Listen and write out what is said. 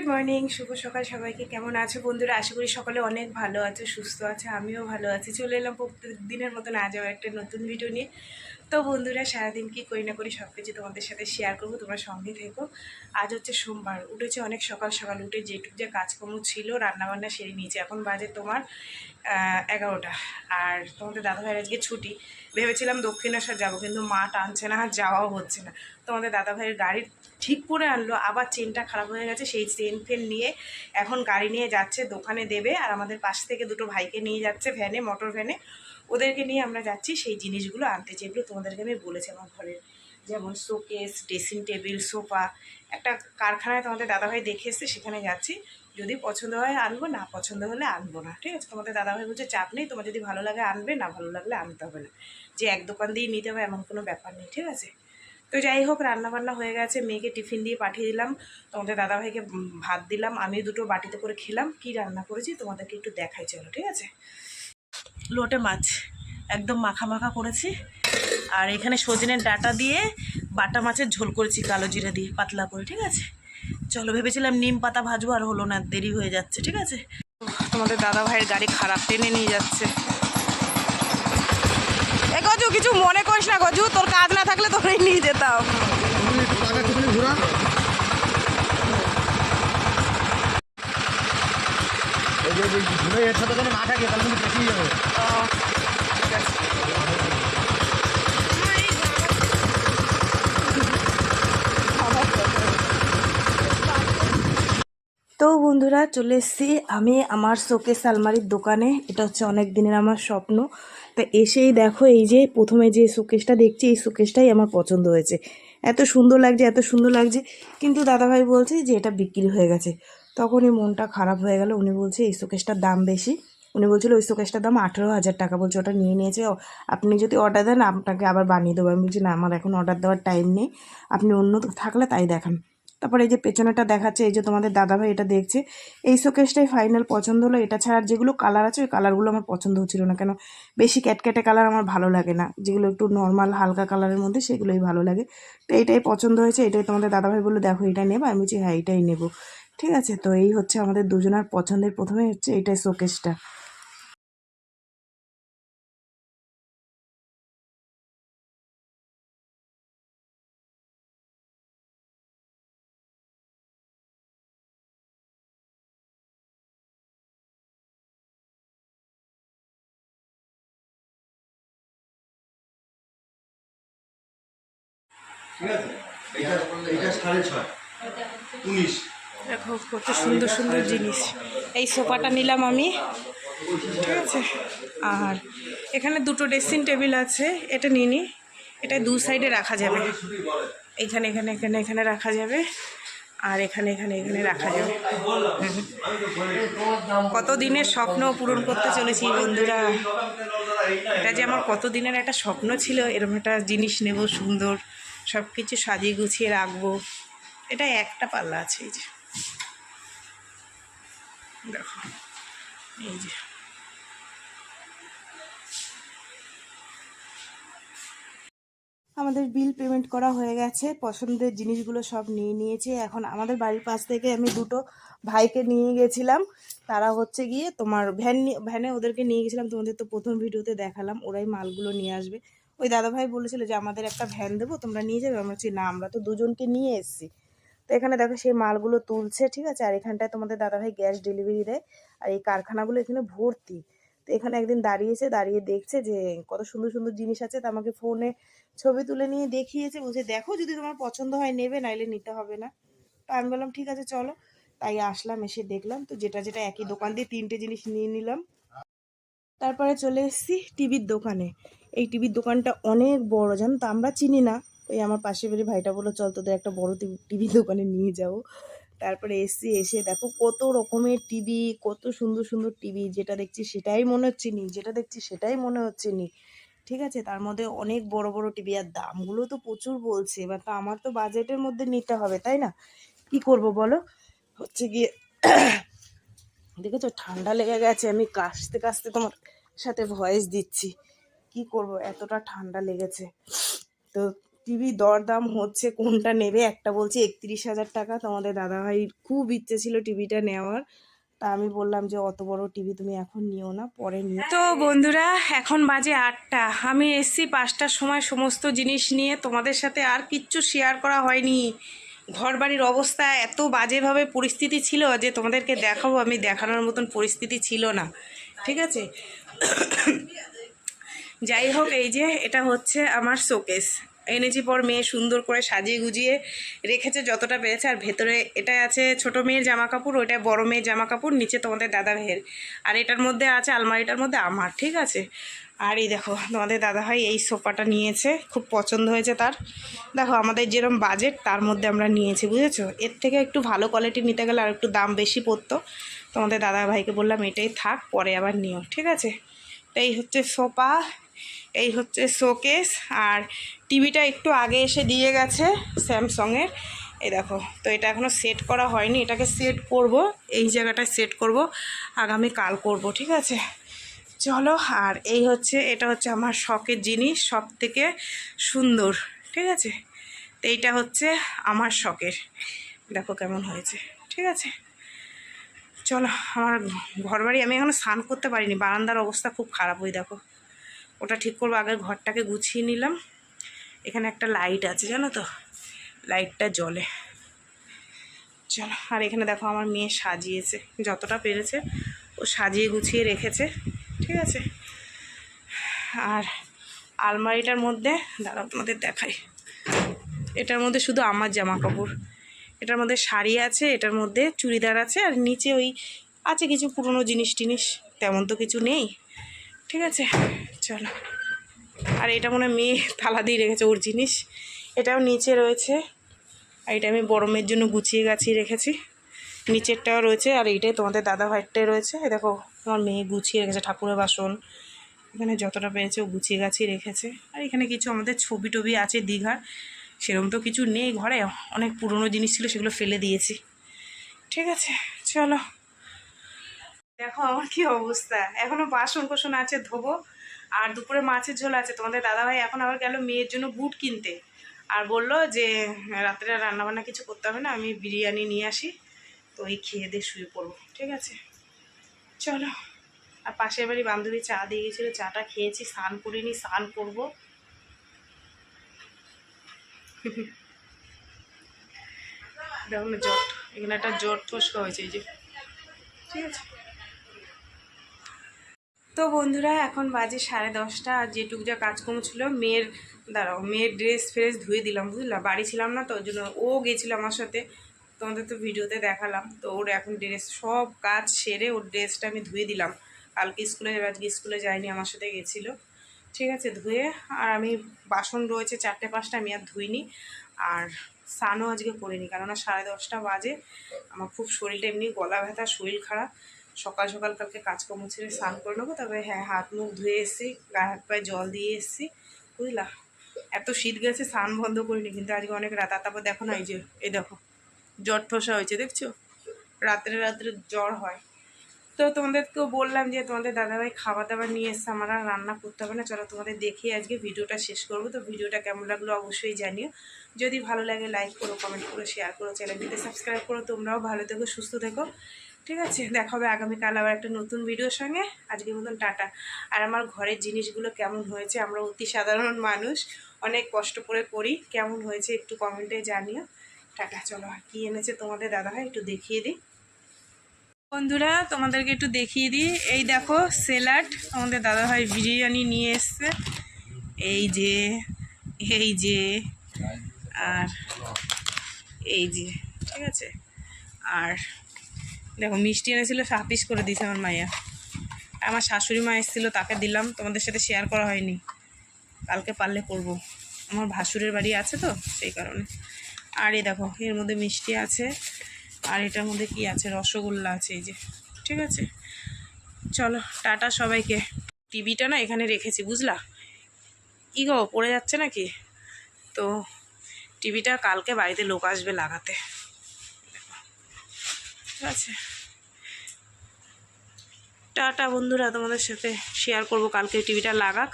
Good morning, শুভ সকাল সবাইকে। কেমন আছো বন্ধুরা? আশা করি সকলে অনেক ভালো আছে, সুস্থ আছে। আমিও ভালো আছি। চলে এলাম প্রত্যেক দিনের মতন আজও একটা নতুন ভিডিও নিয়ে। তো বন্ধুরা, সারাদিন কি করি না করি সব কিছু তোমাদের সাথে শেয়ার করবো, তোমরা সঙ্গে থেকো। আজ হচ্ছে সোমবার, উঠেছে অনেক সকাল সকাল। উঠে যেটুকু যে কাজকর্ম ছিল রান্নাবান্না সেরে নিয়েছে। এখন বাজে তোমার 11টা। আর তোমাদের দাদাভাইয়ের আজকে ছুটি। ভেবেছিলাম দক্ষিণেশ্বর যাবো, কিন্তু মা টানছে না, আর যাওয়াও হচ্ছে না। তোমাদের দাদাভাইয়ের গাড়ি ঠিক করে আনলো, আবার চেনটা খারাপ হয়ে গেছে। সেই চেন ফেন নিয়ে এখন গাড়ি নিয়ে যাচ্ছে, দোকানে দেবে। আর আমাদের পাশ থেকে দুটো ভাইকে নিয়ে যাচ্ছে ভ্যানে, মোটর ভ্যানে। ওদেরকে নিয়ে আমরা যাচ্ছি সেই জিনিসগুলো আনতে, যেগুলো তোমাদেরকে আমি বলেছি আমার ঘরের, যেমন শোকেস, ড্রেসিং টেবিল, সোফা। একটা কারখানায় তোমাদের দাদাভাই দেখে এসছে, সেখানে যাচ্ছি। যদি পছন্দ হয় আনবো, না পছন্দ হলে আনবো না। ঠিক আছে? তোমাদের দাদাভাই বলছে চাপ নেই, তোমার যদি ভালো লাগে আনবে, না ভালো লাগলে আনতে হবে না। যে এক দোকান দিয়ে নিতে হবে এমন কোনো ব্যাপার নেই। ঠিক আছে? তো যাই হোক, রান্নাবান্না হয়ে গেছে। মেয়েকে টিফিন দিয়ে পাঠিয়ে দিলাম, তোমাদের দাদাভাইকে ভাত দিলাম, আমি দুটো বাটিতে করে খেলাম। কি রান্না করেছি তোমাদেরকে একটু দেখাই, চলো। ঠিক আছে? লোটে মাছ একদম মাখা মাখা করেছি। আর এখানে সজনের ডাঁটা দিয়ে বাটা মাছের ঝোল করেছি, কালো জিরা দিয়ে পাতলা করে। ঠিক আছে? চলো, ভেবেছিলাম নিম পাতা ভাজবো, আর হলো না, দেরি হয়ে যাচ্ছে। ঠিক আছে? তোমাদের দাদা ভাইয়ের গাড়ি খারাপ, টেনে নিয়ে যাচ্ছে। এ গজু, কিছু মনে করিস না গজু, তোর কাজ না থাকলে তোরাই নিয়ে যেতাম। তো বন্ধুরা, চলে এসেছি আমি আমার শোকেস আলমারির দোকানে। এটা হচ্ছে অনেক দিনের আমার স্বপ্ন। তা এসেই দেখো, এই যে প্রথমে যে শোকেসটা দেখছি, এই শোকেসটাই আমার পছন্দ হয়েছে। এত সুন্দর লাগছে, এত সুন্দর লাগছে। কিন্তু দাদাভাই বলছে যে এটা বিক্রি হয়ে গেছে। তখনই মনটা খারাপ হয়ে গেল। উনি বলছে এই শোকেসটার দাম বেশি। উনি বলছিল ওই শোকেসটার দাম 18,000 টাকা। বলছে ওটা নিয়ে নিয়েছে, আপনি যদি অর্ডার দেন আপনাকে আবার বানিয়ে দেবো। আমি বলছি না, আমার এখন অর্ডার দেওয়ার টাইম নেই, আপনি অন্য থাকলে তাই দেখান। তারপরে এই যে পেছনেটা দেখাচ্ছে, এই যে তোমাদের দাদাভাই এটা দেখছে। এই শোকেসটাই ফাইনাল পছন্দ হলো। এটা ছাড়া যেগুলো কালার আছে, ওই কালারগুলো আমার পছন্দ হচ্ছিল না। কেন, বেশি ক্যাটক্যাটে কালার আমার ভালো লাগে না। যেগুলো একটু নর্মাল হালকা কালারের মধ্যে, সেগুলোই ভালো লাগে। তো এইটাই পছন্দ হয়েছে। এটাই তোমাদের দাদাভাই বললো দেখো এটা নেবো। আমি বলছি হ্যাঁ, এইটাই নেবো। ঠিক আছে? তো এই হচ্ছে আমাদের দুজনের পছন্দের, প্রথমে হচ্ছে এইটাই শোকেসটা। দেখো কত সুন্দর সুন্দর জিনিস। এই সোফাটা নিলাম আমি। ঠিক আছে? আর এখানে দুটো ড্রেসিং টেবিল আছে, এটা নিয়ে নিই। এটা দু সাইডে রাখা যাবে। এখানে এখানে এখানে এখানে রাখা যাবে, আর এখানে এখানে এখানে রাখা যাবে। কত দিনের স্বপ্ন পূরণ করতে চলেছি বন্ধুরা। এটা যে আমার কত দিনের একটা স্বপ্ন ছিল, এরকম একটা জিনিস নেব, সুন্দর সব কিছু সাজিয়ে গুছিয়ে রাখবো। এটা একটা পাল্লা আছে, এই যে দেখো, এই যে আমাদের বিল পেমেন্ট করা হয়ে গেছে। পছন্দের জিনিসগুলো সব নিয়ে নিয়েছে। এখন আমাদের বাড়ির পাশ থেকে আমি দুটো ভাইকে নিয়ে গেছিলাম। তারা হচ্ছে গিয়ে তোমার ভ্যানে ওদেরকে নিয়ে গেছিলাম। তোমাদের তো প্রথম ভিডিওতে দেখালাম, ওরাই মালগুলো নিয়ে আসবে। ওই দাদাভাই বলেছিল যে আমাদের একটা ভ্যান দেবো, তোমরা নিয়ে যাবে। আমরা বলছি না, আমরা তো দুজনকে নিয়ে এসেছি। তো এখানে দেখো সেই মালগুলো তুলছে। ঠিক আছে? আর এখানটায় তোমাদের দাদাভাই গ্যাস ডেলিভারি দেয়। আর এই কারখানাগুলো এখানে ভর্তি। তো এখানে একদিন দাঁড়িয়েছে, দাঁড়িয়ে দেখছে যে কত সুন্দর সুন্দর জিনিস আছে। তো আমাকে ফোনে ছবি তুলে নিয়ে দেখিয়েছে, বলছে দেখো যদি তোমার পছন্দ হয় নেবে, নাইলে নিতে হবে না। তো আমি বললাম ঠিক আছে চলো। তাই আসলাম, এসে দেখলাম। তো যেটা যেটা একই দোকান দিয়ে তিনটে জিনিস নিয়ে নিলাম। তারপরে চলে এসেছি টিভির দোকানে। এই টিভির দোকানটা অনেক বড়, জানো তো, আমরা চিনি না। ওই আমার পাশের বাড়ির ভাইটা বললো চল তোদের একটা বড় টিভির দোকানে নিয়ে যাবো। তারপরে এসছি, এসে দেখো কত রকমের টিভি, কত সুন্দর সুন্দর টিভি। যেটা দেখছি সেটাই মনে হচ্ছে নি, যেটা দেখছি সেটাই মনে হচ্ছে নি। ঠিক আছে? তার মধ্যে অনেক বড় বড় টিভি, আর দামগুলো তো প্রচুর বলছে। এবার তো আমার তো বাজেটের মধ্যে নিতে হবে, তাই না? কি করব বলো? হচ্ছে গিয়ে দেখেছো ঠান্ডা লেগে গেছে, আমি কাশতে কাশতে তোমার সাথে ভয়েস দিচ্ছি। কি করব, এতটা ঠান্ডা লেগেছে। তো টিভি দরদাম হচ্ছে কোনটা নেবে, একটা বলছে 31,000 টাকা। তোমাদের দাদাভাইয়ের খুব ইচ্ছে ছিল টিভিটা নেওয়ার, তা আমি বললাম যে অত বড় টিভি তুমি এখন নিও না, পরে নিও। তো বন্ধুরা এখন বাজে 8টা, আমি এসছি 5টার সময় সমস্ত জিনিস নিয়ে। তোমাদের সাথে আর কিচ্ছু শেয়ার করা হয়নি। ঘর বাড়ির অবস্থা এত বাজেভাবে পরিস্থিতি ছিল যে তোমাদেরকে দেখাবো, আমি দেখানোর মতন পরিস্থিতি ছিল না, ঠিক আছে। যাই হোক, এই যে এটা হচ্ছে আমার শোকেস, এনেছি পর মেয়ে সুন্দর করে সাজিয়ে গুজিয়ে রেখেছে যতটা পেরেছে। আর ভেতরে এটা আছে ছোট মেয়ের জামা কাপড়, ওইটা বড় মেয়ের জামা কাপড়, নিচে তোমাদের দাদা ভাইয়ের, আর এটার মধ্যে আছে আলমারিটার মধ্যে আমার, ঠিক আছে। আর এই দেখো তোমাদের দাদাভাই এই সোফাটা নিয়েছে, খুব পছন্দ হয়েছে তার। দেখো আমাদের যেরকম বাজেট তার মধ্যে আমরা নিয়েছি, বুঝেছো। এর থেকে একটু ভালো কোয়ালিটি নিতে গেলে আর একটু দাম বেশি পড়তো। তোমাদের দাদাভাইকে বললাম এটাই থাক, পরে আবার নিও, ঠিক আছে। তো এই হচ্ছে সোফা, এই হচ্ছে শোকেস। আর টিভিটা একটু আগে এসে দিয়ে গেছে স্যামসংয়ের, এই দেখো। তো এটা এখনও সেট করা হয়নি, এটাকে সেট করব, এই জায়গাটায় সেট করব, আগামীকাল করব, ঠিক আছে। চলো। আর এই হচ্ছে, এটা হচ্ছে আমার শখের জিনিস, সব থেকে সুন্দর, ঠিক আছে। তো এইটা হচ্ছে আমার শখের, দেখো কেমন হয়েছে, ঠিক আছে। চলো, আমার ঘরবাড়ি আমি এখনও স্নান করতে পারিনি, বারান্দার অবস্থা খুব খারাপ, ওই দেখো। ওটা ঠিক করবো, আগে ঘরটাকে গুছিয়ে নিলাম। এখানে একটা লাইট আছে জানো তো, লাইটটা জ্বলে। চলো। আর এখানে দেখো আমার মেয়ে সাজিয়েছে যতটা পেরেছে, ও সাজিয়ে গুছিয়ে রেখেছে, ঠিক আছে। আর আলমারিটার মধ্যে দাঁড়াও তোমাদের দেখাই, এটার মধ্যে শুধু আমার জামা কাপড়, এটার মধ্যে শাড়ি আছে, এটার মধ্যে চুড়িদার আছে, আর নিচে ওই আছে কিছু পুরনো জিনিস টিনিস, তেমন তো কিছু নেই, ঠিক আছে। চলো। আর এটা মনে হয় মেয়ে তালা দিয়ে রেখেছে ওর জিনিস, এটাও নিচে রয়েছে। আর এটা আমি বড় মেয়ের জন্য গুছিয়ে গাছিয়ে রেখেছি, নিচেরটাও রয়েছে। আর এইটাই তোমাদের দাদা ভাইয়েরটাই রয়েছে। দেখো আমার মেয়ে গুছিয়ে রেখেছে ঠাকুরের বাসন, এখানে যতটা পেরেছে ও গুছিয়ে গাছিয়ে রেখেছে। আর এখানে কিছু আমাদের ছবি টবি আছে দীঘার, সেরকম তো কিছু নেই ঘরে, অনেক পুরনো জিনিস ছিল সেগুলো ফেলে দিয়েছি, ঠিক আছে। চলো। দেখো আমার কি অবস্থা, এখনও বাসন কোসন আছে ধোবো। আর দুপুরে মাছের ঝোল আছে। তোমাদের দাদাভাই এখন আবার গেল মেয়ের জন্য বুট কিনতে, আর বললো যে রাত্রে রান্নাবান্না কিছু করতে হবে না, আমি বিরিয়ানি নিয়ে আসি, তো এই খেয়ে দিয়ে শুয়ে পড়বো, ঠিক আছে। চলো। আর পাশের বাড়ি বান্ধবী চা দিয়ে গেছিলো, চাটা খেয়েছি, স্নান করিনি, স্নান করবো। দেখুন জট, এখানে একটা জট ফসকা হয়েছে, এই যে, ঠিক আছে। তো বন্ধুরা এখন বাজে 10:30, আর যেটুক যা কাজকর্ম ছিল মেয়ের, দাঁড়াও, মেয়ের ড্রেস ফ্রেস ধুয়ে দিলাম, বুঝলা, বাড়ি ছিলাম না তো, ওই জন্য ও গেছিলো আমার সাথে, তোমাদের তো ভিডিওতে দেখালাম। তো ওর এখন ড্রেস সব কাজ সেরে ওর ড্রেসটা আমি ধুয়ে দিলাম, কালকে স্কুলে যাবে, আজকে স্কুলে যায়নি, আমার সাথে গেছিলো, ঠিক আছে, ধুয়ে। আর আমি বাসন রয়েছে 4-5টা, আমি আর ধুইনি। আর স্নানও আজকে করিনি, কেননা 10:30 বাজে, আমার খুব শরীরটা এমনি গলা ব্যথা, শরীর খারাপ। সকাল সকাল কালকে কাজকর্ম ছেড়ে স্নান করে নেবো, তবে হ্যাঁ হাত মুখ ধুয়ে এসেছি, গায়ে হাত পায়ে জল দিয়ে এসেছি, বুঝলা। এত শীত গেছে স্নান বন্ধ করিনি, কিন্তু আজকে অনেক রাত। আর তারপর দেখো না, এই যে, এই দেখো জ্বর ঠসা হয়েছে, দেখছো, রাত্রে রাত্রে জ্বর হয়। তো তোমাদেরকেও বললাম যে তোমাদের দাদাভাই খাবার দাবার নিয়ে এসছে, আমার আর রান্না করতে হবে না। চলো তোমাদের দেখিয়ে আজকে ভিডিওটা শেষ করবো। তো ভিডিওটা কেমন লাগলো অবশ্যই জানিও, যদি ভালো লাগে লাইক করো, কমেন্ট করো, শেয়ার করো, চ্যানেলটিতে সাবস্ক্রাইব করো। তোমরাও ভালো থেকো, সুস্থ থেকো, ঠিক আছে। দেখা হবে আগামীকাল আবার একটা নতুন ভিডিওর সঙ্গে। আজকের মতন টাটা। আর আমার ঘরের জিনিসগুলো কেমন হয়েছে, আমরা অতি সাধারণ মানুষ, অনেক কষ্ট করে করি, কেমন হয়েছে একটু কমেন্টে জানিও। টাটা। চলো, আর কী এনেছে তোমাদের দাদাভাই একটু দেখিয়ে দিই বন্ধুরা, তোমাদেরকে একটু দেখিয়ে দিই। এই দেখো স্যালাড, আমাদের দাদাভাই বিরিয়ানি নিয়ে এসছে, এই যে, এই যে, আর এই যে, ঠিক আছে। আর দেখো মিষ্টি এনেছিল, 7 পিস করে দিয়েছে আমার মাইয়া। আমার শাশুড়ি মা এসেছিলো, তাকে দিলাম, তোমাদের সাথে শেয়ার করা হয়নি, কালকে পারলে করব, আমার ভাসুরের বাড়ি আছে তো সেই কারণে। আর এই দেখো এর মধ্যে মিষ্টি আছে, আর এটার মধ্যে কি আছে, রসগোল্লা আছে, এই যে, ঠিক আছে। চলো টাটা সবাইকে। টিভিটা না এখানে রেখেছি, বুঝলা, কি গো পড়ে যাচ্ছে নাকি, তো টিভিটা কালকে বাড়িতে লোক আসবে লাগাতে, ঠিক আছে। টাটা বন্ধুরা, তোমাদের সাথে শেয়ার করব কালকে টিভিটা লাগাক।